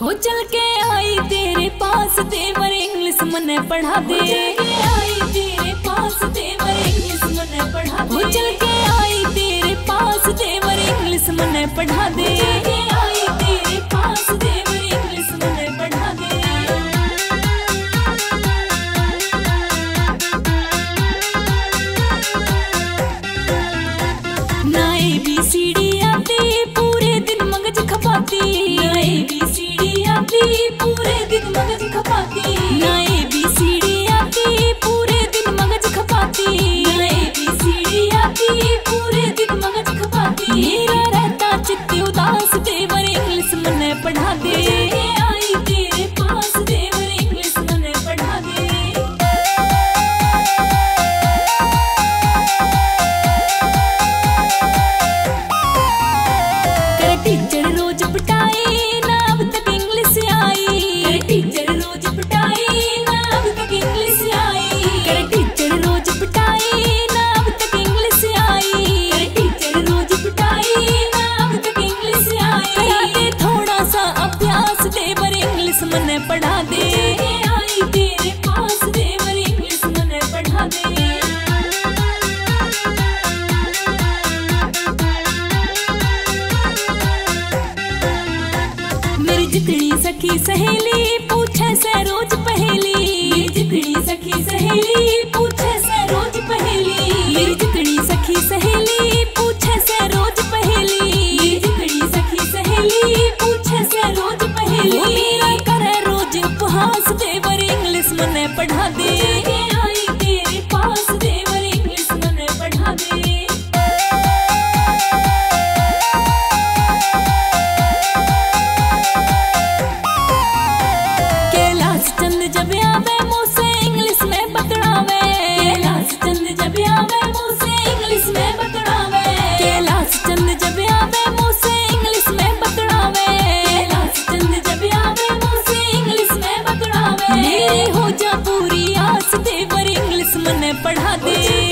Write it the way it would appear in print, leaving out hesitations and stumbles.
हो चल के आई तेरे पास देवर इंग्लिश मने पढ़ा दे। आई तेरे पास देवर इंग्लिश मने पढ़ा दे। हो चल के आई तेरे पास देवर इंग्लिश मने पढ़ा दे। आई तेरे पास देवर इंग्लिश मने पढ़ा दे। ना ABCD आती पूरे दिन मगज खपाती। ना ABCD आती पूरे दिन मगज खपाती। ना ABCD आती पूरे दिन मगज खपाती। ना ABCD आती पूरे दिन मगज खपाती। मेरा रहता चित्त उदास देवर इंग्लिश मने पढ़ा दे। आई तेरे पास देवर इंग्लिश मने पढ़ा दे। टीचर रोज पिटाई ना अब तक इंग्लिश आई। टीचर रोज पिटाई ना अब तक इंग्लिश आई। टीचर रोज पिटाई ना अब तक इंग्लिश आई। टीचर रोज पिटाई ना अब तक इंग्लिश आई। करा दे थोड़ा सा अभ्यास देवर इंग्लिश मने पढ़ा दे। आई तेरे पास देवर इंग्लिश मने पढ़ा दे। मेरी जितनी सखी सहेली पूछे से रोज पहेली। मेरी जितनी सखी सहेली पूछे से रोज पहेली। मेरी जितनी सखी सहेली पूछे से रोज पहेली। मेरी जितनी सखी सहेली पूछे से रोज पहेली। मेरा करे रोज उपहास देवर इंग्लिश मने पढ़ा दे। आई तेरे पास देवर इंग्लिश मने पढ़ा दे। जब आवे मुँह से इंग्लिश में बतड़ावे। कैलाश चंद जब आवे मुँह से इंग्लिश में बतड़ावे। कैलाश चंद जब आवे मुँह से इंग्लिश में बतड़ावे। कैलाश चंद जब आवे मुँह से इंग्लिश में बतड़ावे। मेरी हो जा पूरी आस देवर इंग्लिश मने पढ़ा दे।